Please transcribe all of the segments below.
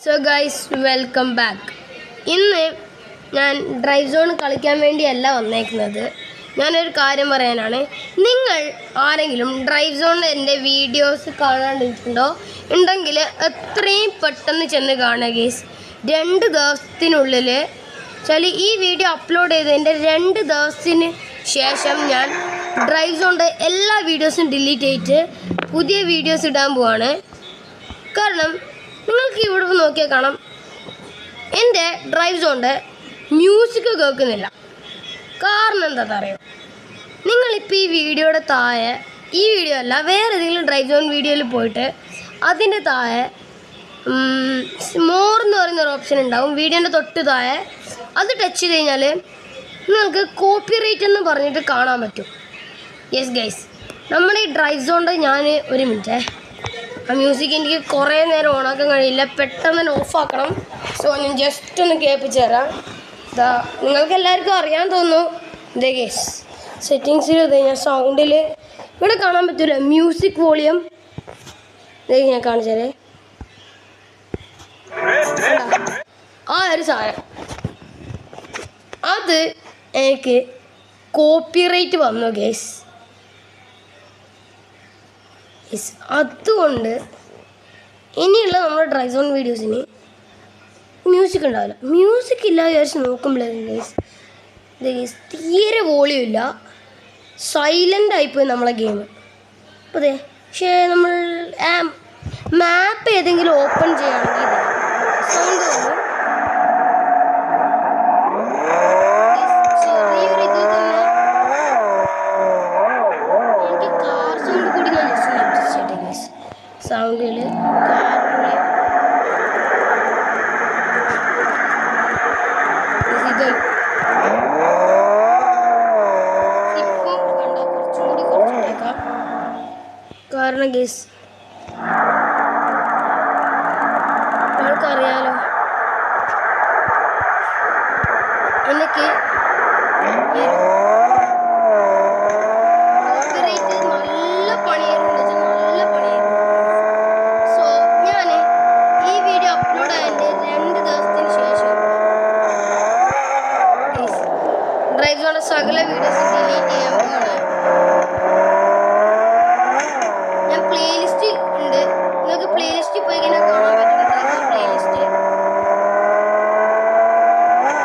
So guys welcome back. ഇന്ന് ഞാൻ drive zone കളിക്കാൻ വേണ്ടിയല്ല വന്നേക്കുന്നത്. ഞാനൊരു കാര്യം പറയാനാണ്. നിങ്ങൾ ആരെങ്കിലും ഡ്രൈവ് സോണിൻ്റെ എൻ്റെ വീഡിയോസ് കാണാണ്ടിട്ടുണ്ടോ? ഉണ്ടെങ്കിൽ എത്രയും പെട്ടെന്ന് ചെന്ന് കാണുക ഗൈസ്. 2 ദിവസത്തിനുള്ളിൽ ഈ വീഡിയോ അപ്ലോഡ് ചെയ്തതിൻ്റെ 2 ദിവസത്തിന് ശേഷം ഞാൻ ഡ്രൈവ് സോണിൻ്റെ എല്ലാ വീഡിയോസും ഡിലീറ്റ് ചെയ്തിട്ട് പുതിയ വീഡിയോസ് ഇടാൻ പോവാണ്. കാരണം നിങ്ങൾക്ക് ഇവിടെ നോക്കിയാൽ കാണാം, എൻ്റെ ഡ്രൈവ് സോണിൻ്റെ മ്യൂസിക് കേൾക്കുന്നില്ല. കാരണം എന്താണെന്ന് അറിയാം? നിങ്ങളിപ്പോൾ ഈ വീഡിയോയുടെ താഴെ, ഈ വീഡിയോ അല്ല വേറെ ഏതെങ്കിലും ഡ്രൈവ് സോൺ വീഡിയോയിൽ പോയിട്ട് അതിൻ്റെ താഴെ മോർ എന്ന് പറയുന്നൊരു ഓപ്ഷൻ ഉണ്ടാവും. വീഡിയോൻ്റെ തൊട്ട് താഴെ അത് ടച്ച് ചെയ്ത് കഴിഞ്ഞാൽ നിങ്ങൾക്ക് കോപ്പിറൈറ്റ് എന്ന് പറഞ്ഞിട്ട് കാണാൻ പറ്റും. യെസ് ഗൈസ്, നമ്മുടെ ഈ ഡ്രൈവ് സോണിൻ്റെ ഞാൻ ഒരു മിനിറ്റ്, ആ മ്യൂസിക് എനിക്ക് കുറേ നേരം ഓണാക്കാൻ കഴിയില്ല, പെട്ടെന്ന് തന്നെ ഓഫാക്കണം. സോ ഞാൻ ജസ്റ്റ് ഒന്ന് കേൾപ്പിച്ച് തരാം. നിങ്ങൾക്ക് എല്ലാവർക്കും അറിയാൻ തോന്നുന്നു. ഇതേ കേസ് സെറ്റിങ്സിൽ ഞാൻ സൗണ്ടിൽ ഇവിടെ കാണാൻ പറ്റില്ല, മ്യൂസിക് വോളിയം ഇതേ ഞാൻ കാണിച്ചാലേ ആ ഒരു സാധനം അത് എനിക്ക് കോപ്പിറൈറ്റ് വന്നു ഗേസ്. അതുകൊണ്ട് ഇനിയുള്ള നമ്മുടെ ഡ്രൈവ് സോൺ വീഡിയോസിന് മ്യൂസിക് ഉണ്ടാവില്ല. മ്യൂസിക് ഇല്ല വിചാരിച്ച് നോക്കുമ്പോഴേക്കും ഗൈസ് തീരെ വോളിയം ഇല്ല, സൈലൻ്റ് ആയിപ്പോയി നമ്മളെ ഗെയിം. അപ്പോൾ അതെ, പക്ഷേ നമ്മൾ മാപ്പ് ഏതെങ്കിലും ഓപ്പൺ ചെയ്യുകയാണെങ്കിൽ സൗണ്ട് വന്നു. ചെറിയൊരു ഇതിൽ തന്നെ എനിക്ക് കാർ സൗണ്ട് കൂടി ഞാൻ ജസ്റ്റ് അഡ്ജസ്റ്റ് ചെയ്യട്ടെ ഗൈസ്. സൗണ്ടിൽ കാറിൻ്റെ ഇപ്പം കണ്ട കുറച്ചും കൂടി കുറച്ചിട്ടേക്കാം. കാരണം ഗൈസ് ആൾക്കറിയാലോ എനിക്ക് കോപ്പിറൈറ്റ് നല്ല പണിയായിരുന്നു, നല്ല പണിയായിരുന്നു. സോ ഞാൻ ഈ വീഡിയോ അപ്ലോഡ് ആയതിൻ്റെ 2 ദിവസത്തിന് ശേഷം ഡ്രൈവ് സോണിൻ്റെ സകല വീഡിയോസ് ഡിലീറ്റ് ചെയ്യാൻ പോവാണ്. ഞാൻ പ്ലേലിസ്റ്റ് ഉണ്ട്, നിങ്ങൾക്ക് പ്ലേലിസ്റ്റിൽ പോയി കഴിഞ്ഞാൽ കാണാൻ പറ്റും. Drive zone playlist,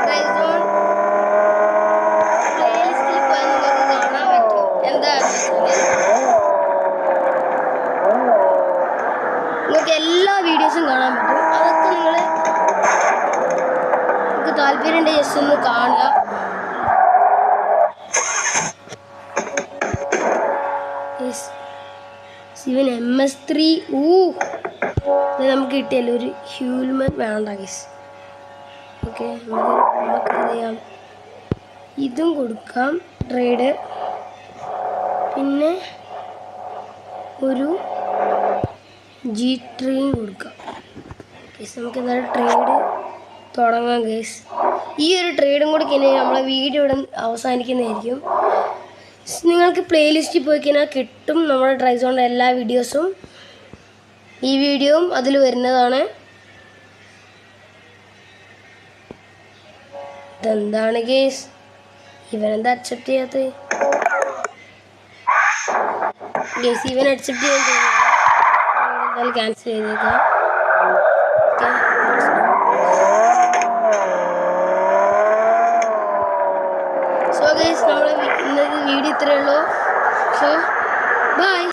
drive zone പ്ലേലിസ്റ്റിൽ പോയാൽ നിങ്ങൾക്ക് കാണാൻ പറ്റും. എന്താണെന്ന് വെച്ചാൽ നിങ്ങൾക്ക് എല്ലാ വീഡിയോസും കാണാൻ പറ്റും. അതൊക്കെ നിങ്ങൾക്ക് താല്പര്യമുണ്ട് ജസ്റ്റ് ഒന്ന് കാണുക. ഇവൻ MS3 ഇത് നമുക്ക് കിട്ടിയല്ലോ. ഒരു ഹ്യൂമൻ വേണ്ട ഗൈസ്. ഓക്കെ, നമുക്ക് ചെയ്യാം, ഇതും കൊടുക്കാം ട്രേഡ്. പിന്നെ ഒരു G3 കൊടുക്കാം ഗൈസ്. നമുക്ക് എന്തായാലും ട്രേഡ് തുടങ്ങാം ഗൈസ്. ഈ ഒരു ട്രേഡും കൂടി കഴിഞ്ഞാൽ നമ്മളെ വീഡിയോ ഇവിടെ അവസാനിക്കുന്നതായിരിക്കും. നിങ്ങൾക്ക് പ്ലേലിസ്റ്റിൽ പോയി കഴിഞ്ഞാൽ കിട്ടും നമ്മുടെ ഡ്രൈവ് സോണിൻ്റെ എല്ലാ വീഡിയോസും. ഈ വീഡിയോയും അതിൽ വരുന്നതാണ്. ഇതെന്താണ് ഗേസ്, ഇവനെന്താ അക്സെപ്റ്റ് ചെയ്യാത്തത്? ഗേസ് ഇവൻ അക്സെപ്റ്റ് ചെയ്യാൻ തോന്നുന്നു. എന്തായാലും ക്യാൻസൽ ചെയ്തേക്കാം. സോ ഗൈസ്, നമ്മളെ ഇന്നത്തെ വീഡിയോ ഇത്രയേ ഉള്ളൂ. So by.